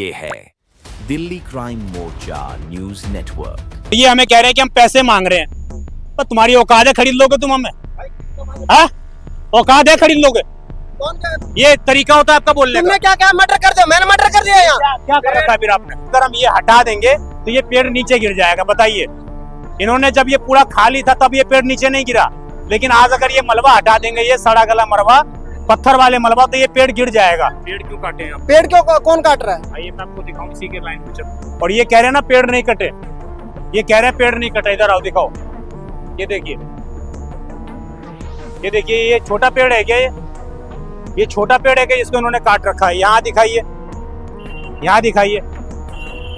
ये है दिल्ली क्राइम मोर्चा news network. ये हमें कह रहे हैं कि हम पैसे मांग रहे हैं, पर तुम्हारी औकात है खरीद लोगे तुम हमें? हाँ, औकात है खरीद लोगे? ये तरीका होता है आपका बोलने का? तुमने क्या क्या मर्डर कर दिया? मैंने मर्डर कर दिया यहाँ। क्या कर रखा है फिर आपने? अगर हम ये हटा देंगे तो ये पेड़ नीचे गिर जाएगा, बताइए। इन्होंने जब ये पूरा खाली था तब ये पेड़ नीचे नहीं गिरा, लेकिन आज अगर ये मलबा हटा देंगे, ये सड़ा गला मलबा, पत्थर वाले मलबा, तो ये पेड़ गिर जाएगा। पेड़ क्यों काटे हैं आप? पेड़ क्यों कौन काट रहा है? आइए मैं आपको दिखाऊं इसी के लाइन पे। और ये कह रहे हैं ना पेड़ नहीं कटे, ये कह रहे हैं पेड़ नहीं कटे। इधर आओ दिखाओ, ये देखिए, ये देखिए, ये छोटा पेड़ है क्या? ये छोटा पेड़ है क्या जिसको उन्होंने काट रखा है? यहाँ दिखाइए, यहाँ दिखाइए,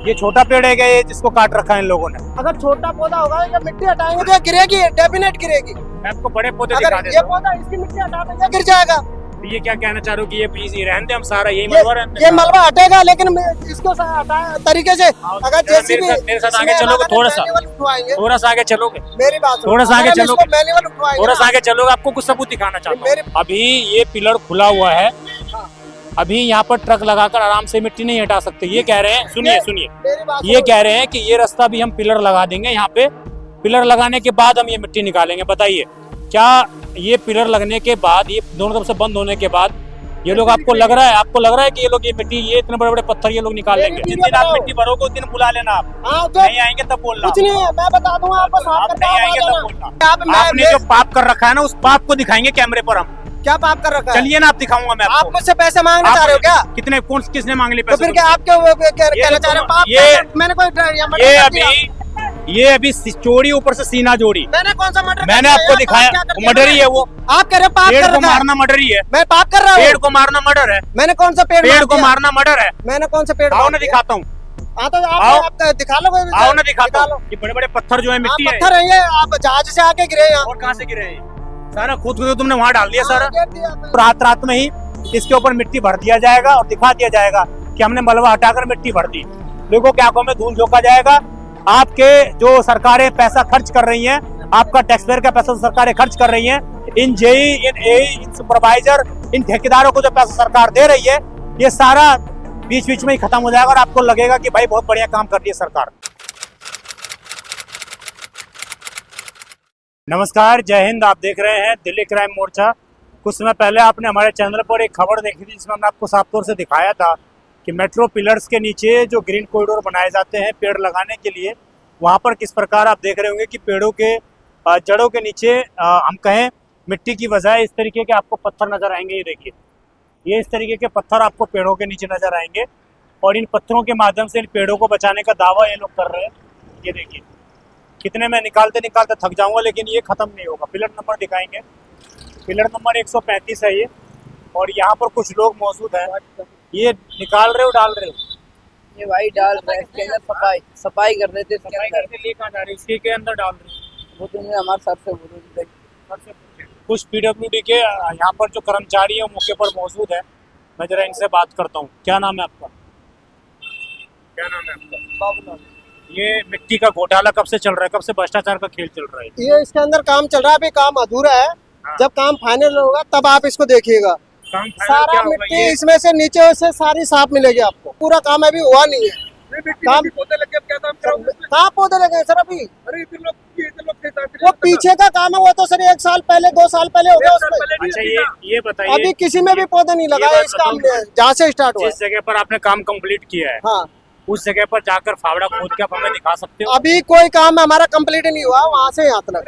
ये छोटा पेड़ है क्या ये जिसको काट रखा है इन लोगों ने? अगर छोटा पौधा होगा, जब मिट्टी हटाएंगे तो गिरेगी, डेफिनेट गिरेगी। मैं आपको बड़े पौधे अगर दिखा ये देता हूं। पौधा इसकी मिट्टी हटा देंगे गिर जाएगा। तो ये क्या कहना चाह रहे हो कि ये प्लीज ये रहने दे, हम सारा यही मलबा रहने ये दें? मलबा हटेगा, लेकिन इसको हटाए तरीके से। अगर जैसे मेरे साथ आगे चलोगे, थोड़ा सा आगे चलोगे, मेरी बात थोड़ा सा आगे चलोगे, मैनुअल उठवाएंगे, थोड़ा सा आगे चलोगे, आपको कुछ सबूत दिखाना चाहता हूँ। अभी ये पिलर खुला हुआ है, अभी यहाँ पर ट्रक लगाकर आराम से मिट्टी नहीं हटा सकते। ये कह रहे हैं, सुनिए सुनिए, ये कह रहे हैं कि ये रास्ता भी हम पिलर लगा देंगे, यहाँ पे पिलर लगाने के बाद हम ये मिट्टी निकालेंगे। बताइए, क्या ये पिलर लगने के बाद, ये दोनों तरफ से बंद होने के बाद, ये लोग आपको लग रहा है कि ये लोग ये मिट्टी, ये इतने बड़े बड़े पत्थर ये लोग निकाल लेंगे? जिस दिन आप मिट्टी भरोगे उस दिन बुला लेना आप। नहीं आएंगे तब बोलना। कुछ नहीं है, मैं बता दूंगा आपको। आप नहीं आएंगे तब बोलना। आपने जो पाप कर रखा है ना, उस पाप को दिखाएंगे कैमरे पर हम। क्या पाप कर रखा है? चलिए ना, आप दिखाऊंगा मैं आप आपको। मुझसे पैसे मांगना चाह रहे हो क्या? कितने, कौन किसने मांग लिए तो पैसे? फिर क्या आप क्यों कहना चाह रहे हो? पाप मैंने कोई ये अभी चोरी, ऊपर से सीना जोड़ी। मैंने कौन सा मर्डर? मैंने आपको दिखाया, मर्डर ही है वो। आप कह रहे हो पाप पेड़ कर को रखा है? मारना मर्डर ही है। मैं पाप कर रहा हूँ? पेड़ को मारना मर्डर है। मैंने कौन सा पेड़ को मारना मर्डर है। मैंने कौन सा पेड़? आओ ना दिखाता हूँ, हाँ तो आओ। आप दिखा लो। आओ ना दिखाता हूँ। ये बड़े बड़े पत्थर जो है, मिट्टी है, पत्थर है ये। आप जहाज से आके गिरे यहाँ। और कहाँ से गिरे हैं? सारा खुद को तुमने वहाँ डाल दिया सारा। हाँ, रात रात में ही इसके ऊपर मिट्टी भर दिया जाएगा और दिखा दिया जाएगा कि हमने मलबा हटाकर मिट्टी भर दी। देखो क्या आंखों में धूल झोंका जाएगा। आपके जो सरकारें पैसा खर्च कर रही हैं, आपका टैक्सपेयर का पैसा सरकारें खर्च कर रही हैं, इन जेई, इन एई, इन सुपरवाइजर, इन ठेकेदारों को जो पैसा सरकार दे रही है, ये सारा बीच बीच में ही खत्म हो जाएगा और आपको लगेगा कि भाई बहुत बढ़िया काम कर रही है सरकार। नमस्कार, जय हिंद। आप देख रहे हैं दिल्ली क्राइम मोर्चा। कुछ समय पहले आपने हमारे चैनल पर एक खबर देखी थी जिसमें हमने आपको साफ तौर से दिखाया था कि मेट्रो पिलर्स के नीचे जो ग्रीन कॉरिडोर बनाए जाते हैं पेड़ लगाने के लिए, वहाँ पर किस प्रकार आप देख रहे होंगे कि पेड़ों के जड़ों के नीचे हम कहें मिट्टी की बजाय इस तरीके के आपको पत्थर नजर आएंगे। ये देखिए, ये इस तरीके के पत्थर आपको पेड़ों के नीचे नजर आएंगे और इन पत्थरों के माध्यम से इन पेड़ों को बचाने का दावा ये लोग कर रहे हैं। ये देखिए, कितने मैं निकालते निकालते थक जाऊंगा, लेकिन ये खत्म नहीं होगा। पिलर नंबर दिखाएंगे, पिलर नंबर 135 है ये, और यहाँ पर कुछ लोग मौजूद हैं। ये निकाल रहे हो, डाल रहे हो? ये भाई डाल रहे हैं, इसके अंदर सफाई कर रहे थे। सफाई करके लिए कहाँ जा रहे हो? इसके के अंदर डाल रहे हो? वो तुमने हमारे सर से बोलो। कुछ पीडब्ल्यूडी के यहाँ पर जो कर्मचारी है मौके पर मौजूद है, मैं जरा इनसे बात करता हूँ। क्या नाम है आपका? क्या नाम है आपका? ये मिट्टी का घोटाला कब से चल रहा है? कब से भ्रष्टाचार का खेल चल रहा है? ये इसके अंदर काम चल रहा है, अभी काम अधूरा है। जब काम फाइनल होगा तब आप इसको देखिएगा। काम सारा मिट्टी इसमें से नीचे से सारी साफ मिलेगी आपको। पूरा काम अभी हुआ नहीं है। काम पौधे लगे, अब क्या काम करोगे? कहाँ पौधे लगे सर? अभी अरे इतने लोग वो पीछे का काम है, वो तो सर 1 साल पहले 2 साल पहले हो गया उसमें। अच्छा, ये बताइए, अभी किसी में भी पौधे नहीं लगाए इस काम में, जहाँ से स्टार्ट हुआ। जिस जगह पर आपने काम कंप्लीट किया है, हाँ, उस जगह पर जाकर फावड़ा खोद के आप हमें दिखा सकते हो? अभी कोई काम हमारा कंप्लीट नहीं हुआ वहाँ से यहाँ तक।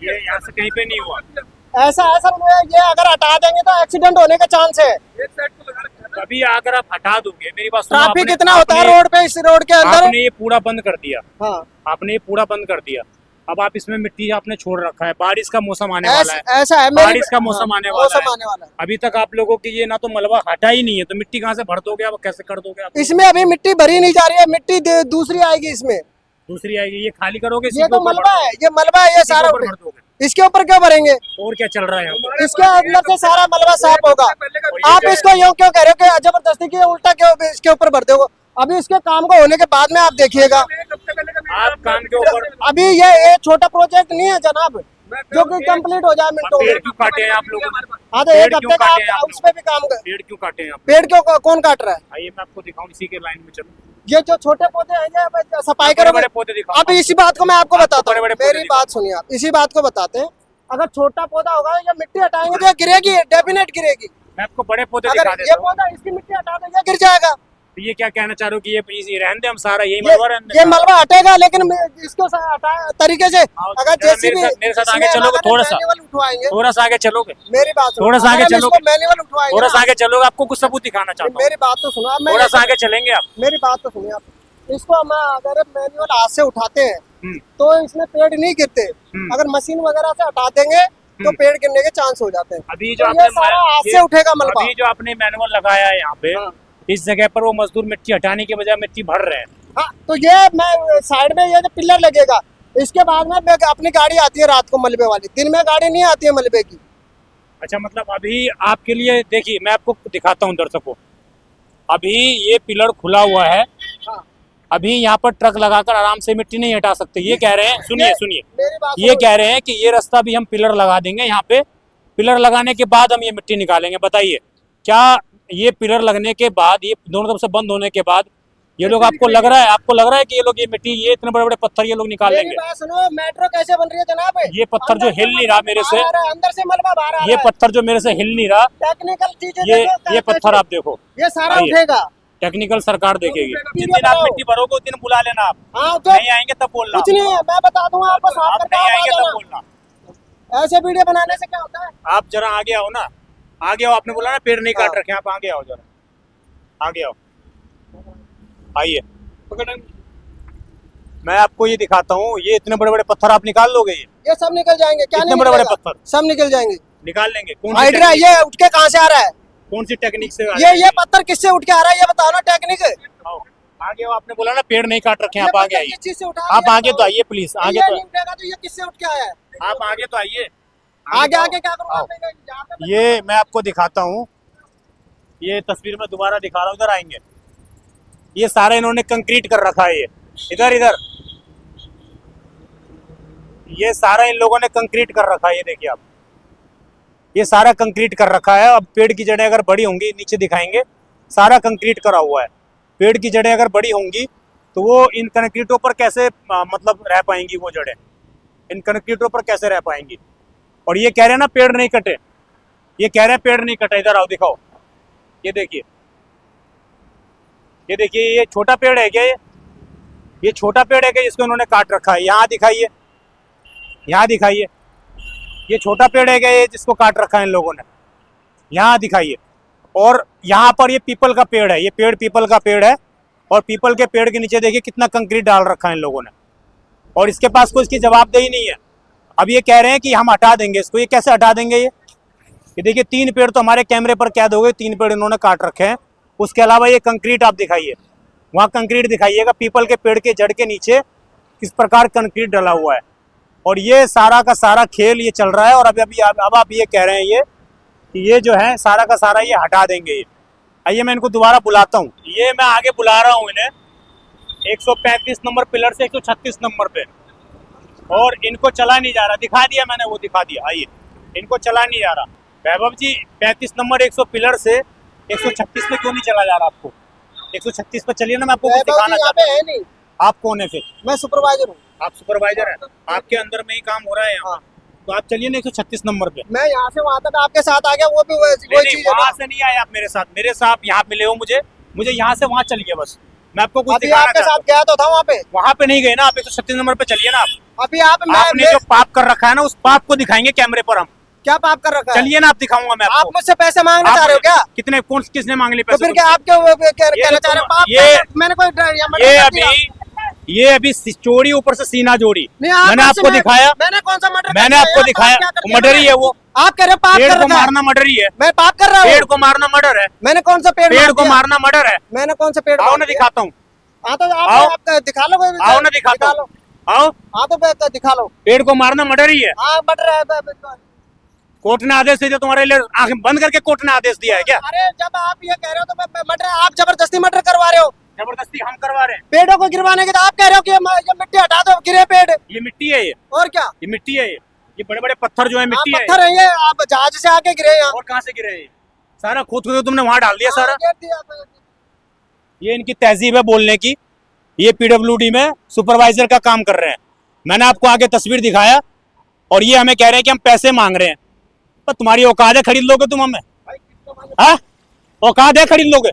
ये यहाँ से कहीं पे नहीं हुआ। ऐसा है सर, ये अगर हटा देंगे तो एक्सीडेंट होने का चांस है। अभी अगर आप हटा दोगे, मेरी बात सुनो, ट्रैफिक कितना होता है रोड पे, इस रोड के अंदर। आपने ये पूरा बंद कर दिया। हाँ, आपने ये पूरा बंद कर दिया, अब आप इसमें मिट्टी आपने छोड़ रखा है। बारिश का मौसम आने वाला है, ऐसा है, बारिश का मौसम आने वाला है। अभी तक आप लोगों की ये ना तो मलबा हटा ही नहीं है, तो मिट्टी कहाँ से भर दोगे आप? कैसे कर दोगे आप? इसमें अभी मिट्टी भरी नहीं जा रही है, मिट्टी दूसरी आएगी इसमें। दूसरी आएगी, ये खाली करोगे? ये तो मलबा है, ये मलबा है, ये सारा भर दोगे? इसके ऊपर क्यों भरेंगे? और क्या चल रहा है यहाँ पर? इसके अंदर से सारा मलबा साफ होगा। आप इसको यूँ क्यों कह रहे हो कि जबरदस्ती की, उल्टा क्यों इसके ऊपर भर दोगे? अभी इसके काम को होने के बाद में आप देखिएगा। आप काम के ऊपर, अभी ये छोटा प्रोजेक्ट नहीं है जनाब, जो कि कंप्लीट हो जाए मिनटों में। पेड़ क्यों काटे हैं आप लोगों ने? हाँ तो पेड़ एक क्यों हफ्ते का काटे हैं आप आप उस पे भी काम कर। पेड़ क्यों काटे हैं आप? पेड़ क्यों कौन काट रहा है? आइए मैं आपको दिखाऊं, इसी के लाइन में चलो। ये जो छोटे पौधे हैं ये सफाई बड़े करोगे। बड़े पौधे दिखाओ। अब इसी बात को मैं आपको आपको बताता बड़े-बड़े हूँ, पौधे मेरी दिखाओ। बात सुनिए आप। इसी बात को बताते हैं, अगर छोटा पौधा होगा या मिट्टी हटाएंगे तो ये गिरेगी, डेफिनेट गिरेगी। मैं आपको बड़े पौधे दिखा अगर ये देता हूँ। पौधा इसकी मिट्टी हटा देंगे गिर जाएगा। तो ये क्या कहना चाह रहे हो कि ये इजी रहने दे, हम सारा यही ये मलबा रहने दें? ये मलबा हटेगा, लेकिन इसको हटाए तरीके से अगर जरा जैसे भी मेरे साथ आगे चलोगे थोड़ा सा, उठवाएंगे। थोड़ा सा आगे चलोगे, मेरी बात सुनो, थोड़ा सा आगे अगर हम चलोगे। इसको मैनुअल उठवाएंगे थोड़ा सा ना, आगे चलोगे, आपको कुछ सबूत दिखाना चाहता हूँ। मेरी बात तो सुनो अब। थोड़ा सा आगे चलेंगे आप। मेरी बात तो सुनिए आप। इसको हम अगर मैनुअल हाथ से उठाते हैं हम्म, तो इसमें पेड़ नहीं गिरते। अगर मशीन वगैरह से हटा देंगे तो पेड़ गिरने के चांस हो जाते हैं। अभी जो तो आपने ये सारा हाथ से उठेगा मलबा। अभी जो आपने मैनुअल लगाया है यहाँ पे, इस जगह पर वो मजदूर मिट्टी हटाने के बजाय मिट्टी भर रहे हैं। हाँ तो ये मैं साइड में ये जो पिलर लगेगा, इसके बाद में अपनी गाड़ी आती है रात को मलबे वाली, दिन में गाड़ी नहीं आती है मलबे की। अच्छा, मतलब अभी आपके लिए देखिए, मैं आपको दिखाता हूँ दर्शकों। अभी ये पिलर खुला हुआ है, हाँ। अभी यहाँ पर ट्रक लगाकर आराम से मिट्टी नहीं हटा सकते। ये कह रहे हैं, सुनिए सुनिए, मेरी बात ये सुनो। कह रहे हैं कि ये रास्ता भी हम पिलर लगा देंगे यहाँ पे, पिलर लगाने के बाद हम ये मिट्टी निकालेंगे। बताइए, क्या ये पिलर लगने के बाद, ये दोनों तरफ से बंद होने के बाद, ये लोग आपको लग रहा है कि ये लोग ये मिट्टी, ये इतने बड़े बड़े पत्थर ये लोग निकाल मेरी लेंगे? बात सुनो, मेट्रो कैसे बन रही है जनाब? ये पत्थर जो हिल नहीं रहा मेरे से, अंदर से मलबा बाहर आ रहा है। ये पत्थर जो मेरे से हिल नहीं रहा, टेक्निकल चीजें ये देखो, ये पत्थर आप देखो, ये सारा आइए। उठेगा। टेक्निकल सरकार देखेगी। वीडियो जिस दिन आप बनाओ। मिट्टी भरोगे उस दिन बुला लेना आप। हाँ तो नहीं आएंगे तब बोलना। कुछ नहीं है, मैं बता दूंगा आपको, साफ आप करके नहीं आप आ आएंगे तब जाना। बोलना। ऐसे वीडियो बनाने से क्या होता है? आप जरा आगे आओ ना, आगे आओ। आपने बोला ना पेड़ नहीं काट रखे, आप आगे आओ जरा, आगे आओ, आइए। मैं आपको ये दिखाता हूँ, ये इतने बड़े बड़े पत्थर आप निकाल लोगे? ये सब निकल जाएंगे। क्या इतने नहीं बड़े बड़े निकलेगा? पत्थर सब निकल जाएंगे। निकाल लेंगे? कौन सी हाइड्रा टेक्निक- ये उठ के कहाँ से आ रहा है? कौन सी टेक्निक से? ये पत्थर किससे उठ के आ रहा है, ये बताओ ना टेक्निक। आओ, आगे आओ। आपने बोला ना पेड़ नहीं काट रखे, आप ये आगे पत्थर आइए। किस चीज से उठा आप दिया? आगे तो आइए प्लीज, आगे ये तो नहीं उठेगा तो ये किससे उठ के आया है? आप आगे तो आइए। आगे आओ। आगे क्या करूँगा? आओ। यहाँ पे ये मैं आपको दिखाता हूँ, ये तस्वीर में दोबारा दिखा रहा हूँ, इधर आएंगे। ये सारा इन्होंने कंक्रीट कर रखा है, ये इधर इधर, ये सारा इन लोगों ने कंक्रीट कर रखा है। ये देखिए आप, ये सारा कंक्रीट कर रखा है। अब पेड़ की जड़ें अगर बड़ी होंगी, नीचे दिखाएंगे, सारा कंक्रीट करा हुआ है। पेड़ की जड़ें अगर बड़ी होंगी तो वो इन कंक्रीटों पर कैसे मतलब रह पाएंगी? वो जड़ें इन कंक्रीटों पर कैसे रह पाएंगी? और ये कह रहे हैं ना पेड़ नहीं कटे, ये कह रहे हैं पेड़ नहीं कटे। इधर आओ, दिखाओ, ये देखिए, ये देखिए, ये छोटा पेड़ है क्या? ये छोटा पेड़ है क्या जिसको इन्होंने काट रखा है? यहाँ दिखाइए, यहाँ दिखाइए, ये छोटा पेड़ है क्या ये जिसको काट रखा है इन लोगों ने? यहाँ दिखाइए। और यहाँ पर ये पीपल का पेड़ है, ये पेड़ पीपल का पेड़ है, और पीपल के पेड़ के नीचे देखिए कितना कंक्रीट डाल रखा है इन लोगों ने, और इसके पास कोई इसकी जवाबदेही नहीं है। अब ये कह रहे हैं कि हम हटा देंगे इसको। ये कैसे हटा देंगे? ये देखिए 3 पेड़ तो हमारे कैमरे पर कैद हो गए, 3 पेड़ इन्होंने काट रखे हैं। उसके अलावा ये कंक्रीट आप दिखाइए, वहाँ कंक्रीट दिखाइएगा, पीपल के पेड़ के जड़ के नीचे किस प्रकार कंक्रीट डला हुआ है। और ये सारा का सारा खेल ये चल रहा है। और अब आप ये कह रहे हैं कि ये जो है सारा का सारा ये हटा देंगे। ये आइए, मैं इनको दोबारा बुलाता हूँ। ये मैं आगे बुला रहा हूँ इन्हें 135 नंबर पिलर से 136 नंबर पे, और इनको चला नहीं जा रहा। दिखा दिया मैंने, वो दिखा दिया। आइए, इनको चला नहीं जा रहा। वैभव जी, 35 नंबर 100 पिलर से 136 पे क्यों नहीं चला जा रहा आपको? 136 पे चलिए ना, मैं आपको कुछ दिखाना यहाँ चाहता पे है नहीं। हूँ। आप कौन है फिर? मैं सुपरवाइजर हूँ। आप सुपरवाइजर हैं, आपके अंदर में ही काम हो रहा है यहाँ। तो आप चलिए ना 136 नंबर पे। मैं यहाँ से वहाँ तक आपके साथ आ गया, वो भी नहीं, वही नहीं, चीज है वहाँ ना। से नहीं आए आप मेरे साथ। मेरे साथ यहाँ मिले हो मुझे यहाँ से वहाँ चलिए बस। मैं आपको कुछ अभी दिखाना आपके चाहता साथ गया तो था वहाँ पे। हूँ। वहाँ पे नहीं गए ना आप, 136 नंबर पे चलिए ना आप। अभी आपने जो पाप कर रखा है ना, उस पाप को दिखाएंगे कैमरे पर हम। क्या पाप कर रखा है? चलिए ना, आप दिखाऊंगा मैं आप आपको। मुझसे पैसे मांगना चाह रहे हो क्या? कितने? किसने मांग लिए तो पैसे? फिर क्या आप क्यों कहना चाह रहे हो? पाप ये- मैंने कोई ये अभी चोरी ऊपर से सीना जोड़ी नहीं, मैंने आपको दिखाया। मैंने कौन सा मर्डर? मैंने आपको दिखाया, मर्डर ही है वो। आप कह रहे हो पाप पेड़ कर को रखा है। मारना मर्डर ही है। मैं पाप कर रहा हूँ? पेड़ को मारना मर्डर है। मैंने कौन सा पेड़ पेड़ को दिया? मारना मर्डर है। मैंने कौन सा पेड़ आओ मार ना, दिया? दिखाता हूँ। हाँ तो आओ। आप दिखा लो। आओ ना, दिखाता लो। हूँ। आओ। हाँ तो दिखा लो। पेड़ को मारना मर्डर ही है। हाँ मर्डर है। कोर्ट ने आदेश दिया तुम्हारे लिए, आंखें बंद करके कोर्ट ने आदेश दिया है क्या? अरे जब आप ये कह रहे हो तो मैं मर्डर, आप जबरदस्ती मर्डर करवा रहे हो। जबरदस्ती हम करवा रहे हैं। पेड़ों को गिरवाने के तो आप कह रहे हो कि ये मिट्टी हटा दो, गिरे पेड़। ये मिट्टी है, ये और क्या? मिट्टी है। ये ये बड़े बड़े पत्थर जो है मिट्टी है, पत्थर है ये, आप जहाज से आके गिरे यहाँ। और कहाँ से गिरे हैं ये? सारा खोद खोद के तुमने वहां डाल दिया सारा। गिर दिया आपने। ये इनकी तहजीब है बोलने की। ये पीडब्ल्यूडी में सुपरवाइजर का काम कर रहे हैं। मैंने आपको आगे तस्वीर दिखाया और ये हमें कह रहे हैं कि हम पैसे मांग रहे हैं। तो तुम्हारी औकात है, खरीद लोगे तुम हमें? हाँ, औकात है, खरीद लोगे?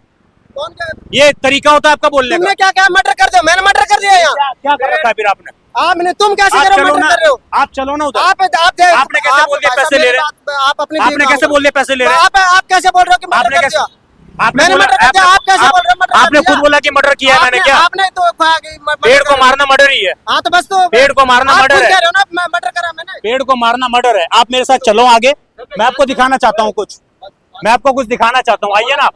कौन क्या ये तरीका होता है आपका बोलने का? तुमने क्या क्या मर्डर कर दिया? मैंने मर्डर कर दिया यहाँ। क्या कर रखा है फिर आपने? आपने, तुम कैसे आप करो चलो मर्डर ना, कर रहे हो? आप चलो ना उधर। आपने कैसे बोल दिया पैसे ले रहे हैं? आप अपनी आपने कैसे बोल दिया पैसे ले रहे हैं? आप कैसे बोल रहे हो कि मर्डर आपने कर कैसे दिया? आपने मैंने बोला- मर्डर कर दिया, आप कैसे बोल रहे हो मर्डर कर आपने दिया? खुद बोला कि मर्डर किया है मैंने। क्या आपने तो कहा कि मर्डर पेड़ को कर- मारना मर्डर ही है। हाँ तो बस, तो पेड़ को मारना आप मर्डर खुद है। कह रहे हो ना, मैं मर्डर करा मैंने। पेड़ को मारना मर्डर है। आप मेरे साथ चलो आगे, मैं आपको दिखाना चाहता हूँ कुछ। मैं आपको कुछ दिखाना चाहता हूँ, आइए ना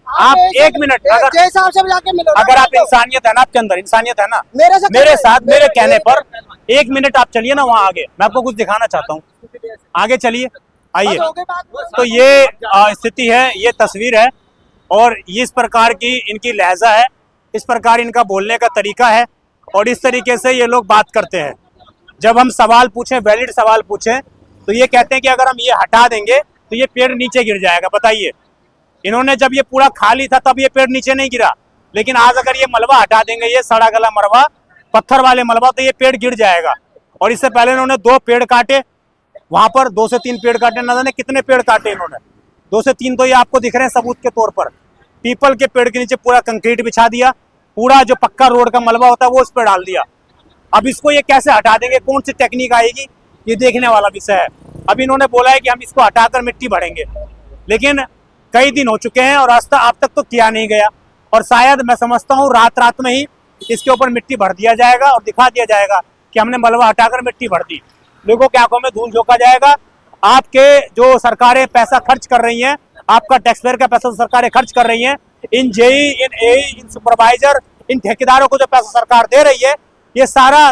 आप एक मिनट, अगर जय साहब से जाके मिलो ना, अगर आप मिलो। इंसानियत है ना, आपके अंदर इंसानियत है ना, मेरे मेरे साथ मेरे कहने पर एक मिनट आप चलिए ना वहाँ आगे, मैं आपको कुछ दिखाना चाहता हूँ। आगे चलिए, आइए। बस हो गई बात। तो ये स्थिति है, ये तस्वीर है और ये इस प्रकार की इनकी लहजा है, इस प्रकार इनका बोलने का तरीका है और इस तरीके से ये लोग बात करते हैं। जब हम सवाल पूछें, वैलिड सवाल पूछें, तो ये कहते हैं कि अगर हम ये हटा देंगे तो ये पेड़ नीचे गिर जाएगा। बताइए, इन्होंने जब ये पूरा खाली था तब ये पेड़ नीचे नहीं गिरा, लेकिन आज अगर ये मलबा हटा देंगे, ये सड़ा गला मलबा, पत्थर वाले मलबा, तो ये पेड़ गिर जाएगा। और इससे पहले इन्होंने 2 पेड़ काटे, वहां पर 2 से 3 पेड़ काटे, न जाने कितने पेड़ काटे इन्होंने। 2 से 3 तो ये आपको दिख रहे हैं सबूत के तौर पर। पीपल के पेड़ के नीचे पूरा कंक्रीट बिछा दिया, पूरा जो पक्का रोड का मलबा होता है वो उस पर डाल दिया। अब इसको ये कैसे हटा देंगे, कौन सी टेक्निक आएगी, ये देखने वाला विषय है। अब इन्होंने बोला है कि हम इसको हटाकर मिट्टी भरेंगे, लेकिन कई दिन हो चुके हैं और रास्ता अब तक तो किया नहीं गया। और शायद मैं समझता हूँ रात में ही इसके ऊपर मिट्टी भर दिया जाएगा और दिखा दिया जाएगा कि हमने मलबा हटाकर मिट्टी भर दी। लोगों की आंखों में धूल झोंका जाएगा। आपके जो सरकारें पैसा खर्च कर रही हैं, आपका टैक्सपेयर का पैसा सरकारें खर्च कर रही हैं, इन जेई, इन एई, इन सुपरवाइजर, इन ठेकेदारों को जो पैसा सरकार दे रही है, ये सारा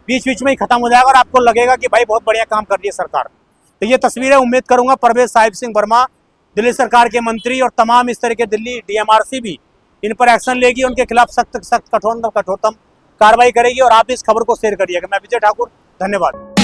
बीच बीच में ही खत्म हो जाएगा और आपको लगेगा कि भाई बहुत बढ़िया काम कर रही है सरकार। तो ये तस्वीरें उम्मीद करूंगा परवेज साहिब सिंह वर्मा, दिल्ली सरकार के मंत्री और तमाम इस तरह के दिल्ली डीएमआरसी भी इन पर एक्शन लेगी, उनके खिलाफ सख्त कठोरतम कार्रवाई करेगी। और आप इस खबर को शेयर करिएगा। मैं विजय ठाकुर, धन्यवाद।